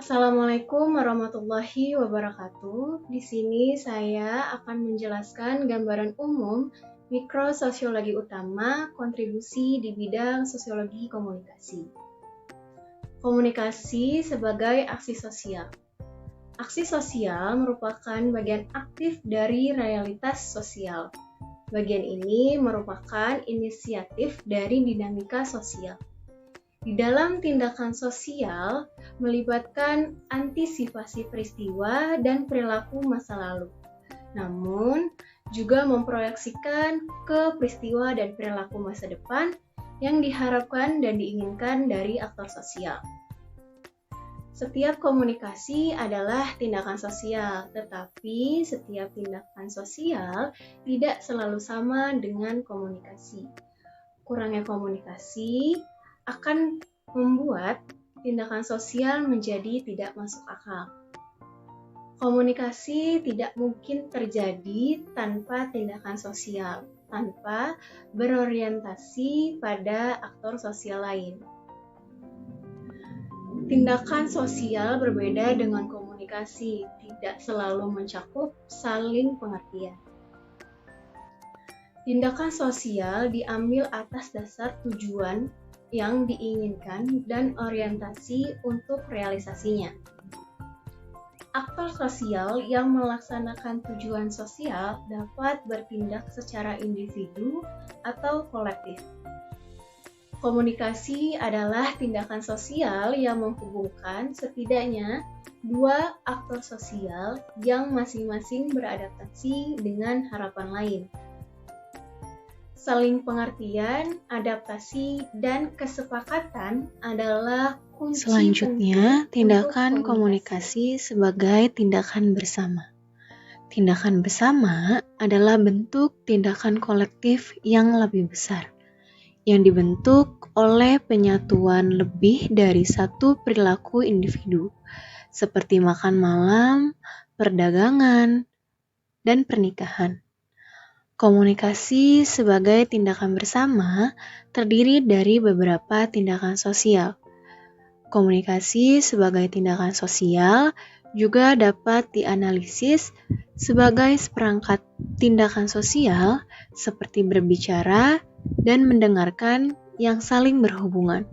Assalamualaikum warahmatullahi wabarakatuh. Di sini saya akan menjelaskan gambaran umum mikrososiologi utama kontribusi di bidang sosiologi komunikasi. Komunikasi sebagai aksi sosial. Aksi sosial merupakan bagian aktif dari realitas sosial. Bagian ini merupakan inisiatif dari dinamika sosial. Di dalam tindakan sosial melibatkan antisipasi peristiwa dan perilaku masa lalu. Namun, juga memproyeksikan ke peristiwa dan perilaku masa depan yang diharapkan dan diinginkan dari aktor sosial. Setiap komunikasi adalah tindakan sosial, tetapi setiap tindakan sosial tidak selalu sama dengan komunikasi. Kurangnya komunikasi akan membuat tindakan sosial menjadi tidak masuk akal. Komunikasi tidak mungkin terjadi tanpa tindakan sosial, tanpa berorientasi pada aktor sosial lain. Tindakan sosial berbeda dengan komunikasi, tidak selalu mencakup saling pengertian. Tindakan sosial diambil atas dasar tujuan yang diinginkan dan orientasi untuk realisasinya. Aktor sosial yang melaksanakan tujuan sosial dapat bertindak secara individu atau kolektif. Komunikasi adalah tindakan sosial yang menghubungkan setidaknya dua aktor sosial yang masing-masing beradaptasi dengan harapan lain. Saling pengertian, adaptasi, dan kesepakatan adalah kunci. Selanjutnya, tindakan komunikasi sebagai tindakan bersama. Tindakan bersama adalah bentuk tindakan kolektif yang lebih besar, yang dibentuk oleh penyatuan lebih dari satu perilaku individu, seperti makan malam, perdagangan, dan pernikahan. Komunikasi sebagai tindakan bersama terdiri dari beberapa tindakan sosial. Komunikasi sebagai tindakan sosial juga dapat dianalisis sebagai seperangkat tindakan sosial seperti berbicara dan mendengarkan yang saling berhubungan.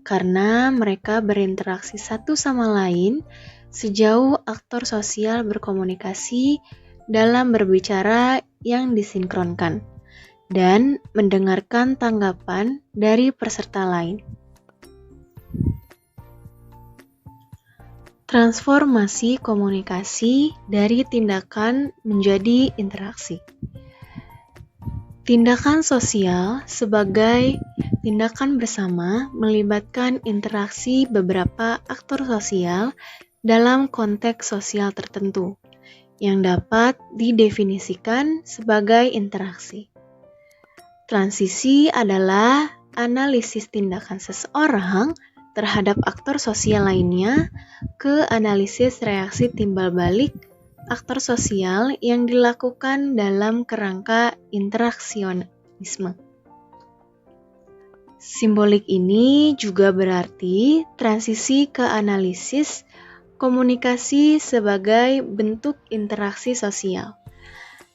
Karena mereka berinteraksi satu sama lain sejauh aktor sosial berkomunikasi dalam berbicara yang disinkronkan dan mendengarkan tanggapan dari peserta lain. Transformasi komunikasi dari tindakan menjadi interaksi. Tindakan sosial sebagai tindakan bersama melibatkan interaksi beberapa aktor sosial dalam konteks sosial tertentu yang dapat didefinisikan sebagai interaksi. Transisi adalah analisis tindakan seseorang terhadap aktor sosial lainnya ke analisis reaksi timbal balik aktor sosial yang dilakukan dalam kerangka interaksionisme. Simbolik ini juga berarti transisi ke analisis komunikasi sebagai bentuk interaksi sosial.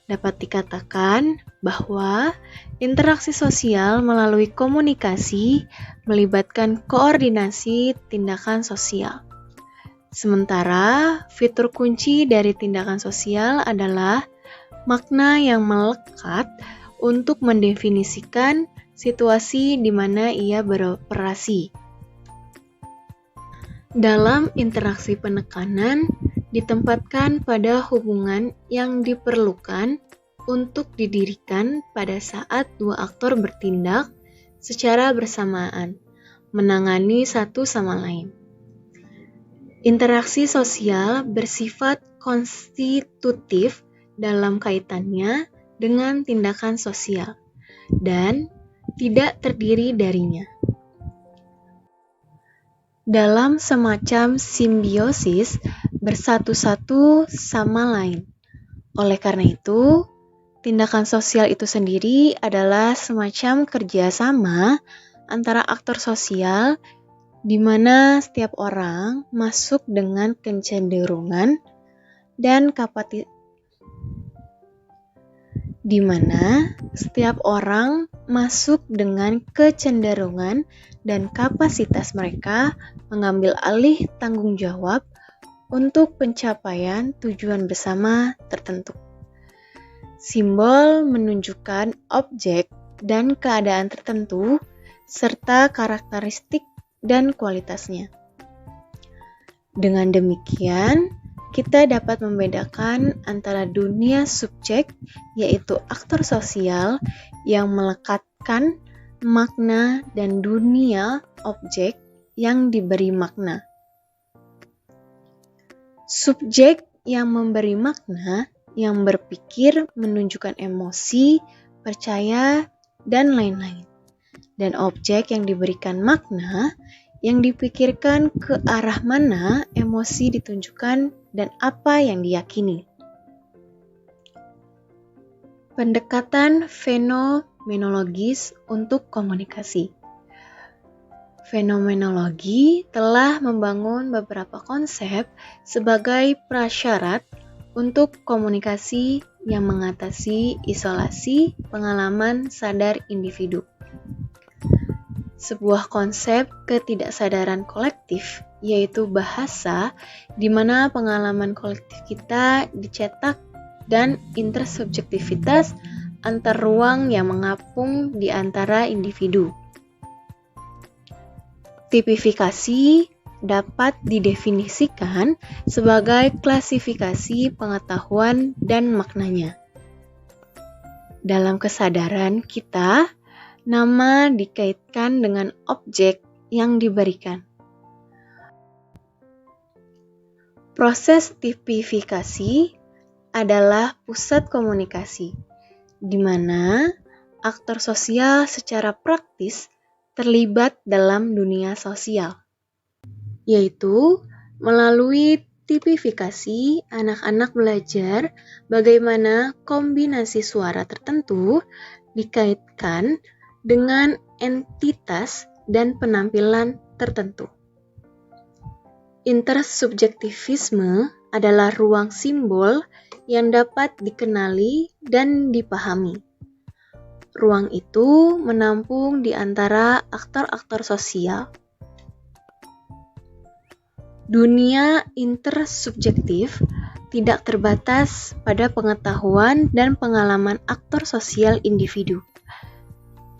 Dapat dikatakan bahwa interaksi sosial melalui komunikasi melibatkan koordinasi tindakan sosial. Sementara fitur kunci dari tindakan sosial adalah makna yang melekat untuk mendefinisikan situasi di mana ia beroperasi. Dalam interaksi penekanan ditempatkan pada hubungan yang diperlukan untuk didirikan pada saat dua aktor bertindak secara bersamaan, menangani satu sama lain. Interaksi sosial bersifat konstitutif dalam kaitannya dengan tindakan sosial dan tidak terdiri darinya. Dalam semacam simbiosis bersatu-satu sama lain. Oleh karena itu, tindakan sosial itu sendiri adalah semacam kerjasama antara aktor sosial di mana setiap orang masuk dengan kecenderungan dan kapasitas mereka mengambil alih tanggung jawab untuk pencapaian tujuan bersama tertentu. Simbol menunjukkan objek dan keadaan tertentu serta karakteristik dan kualitasnya. Dengan demikian, kita dapat membedakan antara dunia subjek, yaitu aktor sosial yang melekatkan makna, dan dunia objek yang diberi makna. Subjek yang memberi makna, yang berpikir, menunjukkan emosi, percaya, dan lain-lain. Dan objek yang diberikan makna, yang dipikirkan ke arah mana emosi ditunjukkan dan apa yang diyakini. Pendekatan fenomenologis untuk komunikasi. Fenomenologi telah membangun beberapa konsep sebagai prasyarat untuk komunikasi yang mengatasi isolasi pengalaman sadar individu. Sebuah konsep ketidaksadaran kolektif, yaitu bahasa, di mana pengalaman kolektif kita dicetak dan intersubjektivitas antar ruang yang mengapung di antara individu. Tipifikasi dapat didefinisikan sebagai klasifikasi pengetahuan dan maknanya. Dalam kesadaran kita, nama dikaitkan dengan objek yang diberikan. Proses tipifikasi adalah pusat komunikasi, di mana aktor sosial secara praktis terlibat dalam dunia sosial, yaitu melalui tipifikasi anak-anak belajar bagaimana kombinasi suara tertentu dikaitkan dengan entitas dan penampilan tertentu. Intersubjektivisme adalah ruang simbol yang dapat dikenali dan dipahami. Ruang itu menampung di antara aktor-aktor sosial. Dunia intersubjektif tidak terbatas pada pengetahuan dan pengalaman aktor sosial individu,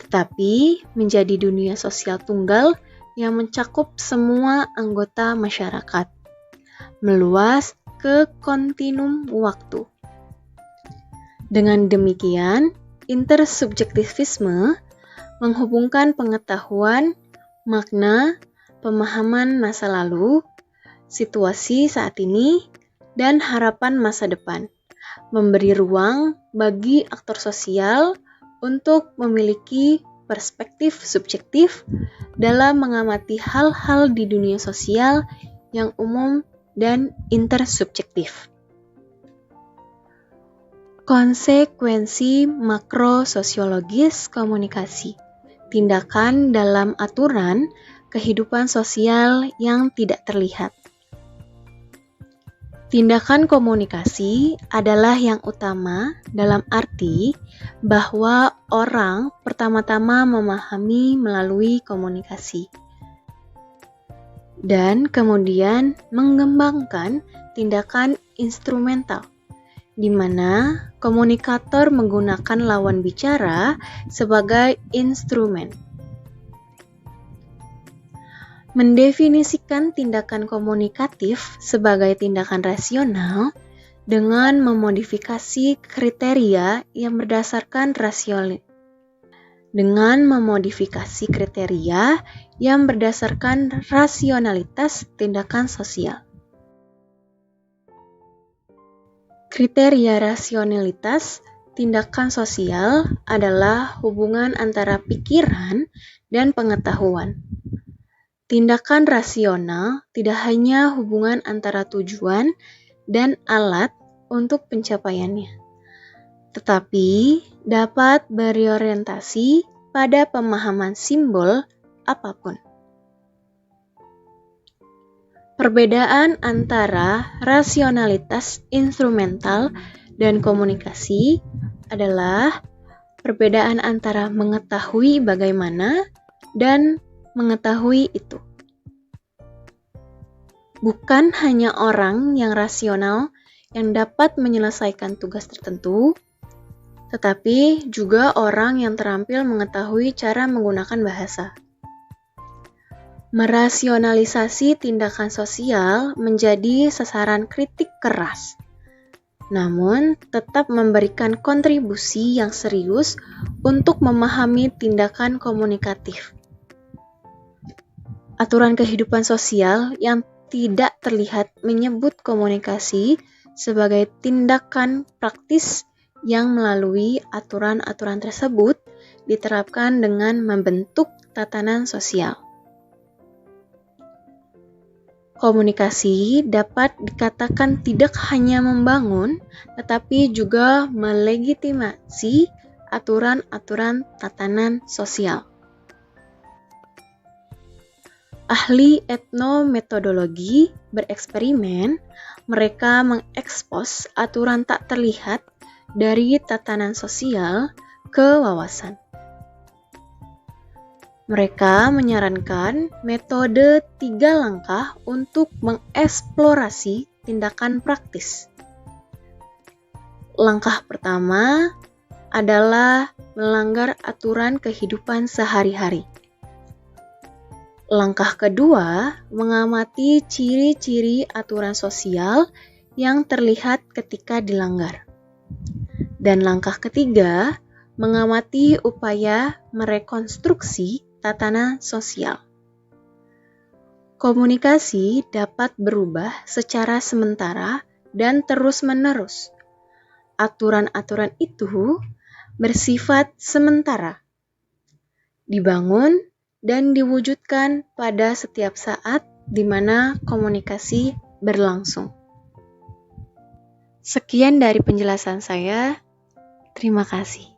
tetapi menjadi dunia sosial tunggal yang mencakup semua anggota masyarakat, meluas ke kontinum waktu. Dengan demikian, intersubjektivisme menghubungkan pengetahuan, makna, pemahaman masa lalu, situasi saat ini, dan harapan masa depan, memberi ruang bagi aktor sosial untuk memiliki perspektif subjektif dalam mengamati hal-hal di dunia sosial yang umum dan intersubjektif. Konsekuensi makrososiologis komunikasi, tindakan dalam aturan kehidupan sosial yang tidak terlihat. Tindakan komunikasi adalah yang utama dalam arti bahwa orang pertama-tama memahami melalui komunikasi dan kemudian mengembangkan tindakan instrumental, di mana komunikator menggunakan lawan bicara sebagai instrumen. Mendefinisikan tindakan komunikatif sebagai tindakan rasional dengan memodifikasi kriteria yang berdasarkan rasionalitas tindakan sosial. Kriteria rasionalitas tindakan sosial adalah hubungan antara pikiran dan pengetahuan. Tindakan rasional tidak hanya hubungan antara tujuan dan alat untuk pencapaiannya, tetapi dapat berorientasi pada pemahaman simbol apapun. Perbedaan antara rasionalitas instrumental dan komunikasi adalah perbedaan antara mengetahui bagaimana dan mengetahui itu. Bukan hanya orang yang rasional yang dapat menyelesaikan tugas tertentu, tetapi juga orang yang terampil mengetahui cara menggunakan bahasa. Merasionalisasi tindakan sosial menjadi sasaran kritik keras, namun tetap memberikan kontribusi yang serius untuk memahami tindakan komunikatif. Aturan kehidupan sosial yang tidak terlihat menyebut komunikasi sebagai tindakan praktis yang melalui aturan-aturan tersebut diterapkan dengan membentuk tatanan sosial. Komunikasi dapat dikatakan tidak hanya membangun, tetapi juga melegitimasi aturan-aturan tatanan sosial. Ahli etnometodologi bereksperimen, mereka mengekspos aturan tak terlihat dari tatanan sosial ke wawasan. Mereka menyarankan metode 3 langkah untuk mengeksplorasi tindakan praktis. Langkah pertama adalah melanggar aturan kehidupan sehari-hari. Langkah kedua, mengamati ciri-ciri aturan sosial yang terlihat ketika dilanggar. Dan langkah ketiga, mengamati upaya merekonstruksi tatanan sosial. Komunikasi dapat berubah secara sementara dan terus-menerus. Aturan-aturan itu bersifat sementara, dibangun dan diwujudkan pada setiap saat di mana komunikasi berlangsung. Sekian dari penjelasan saya. Terima kasih.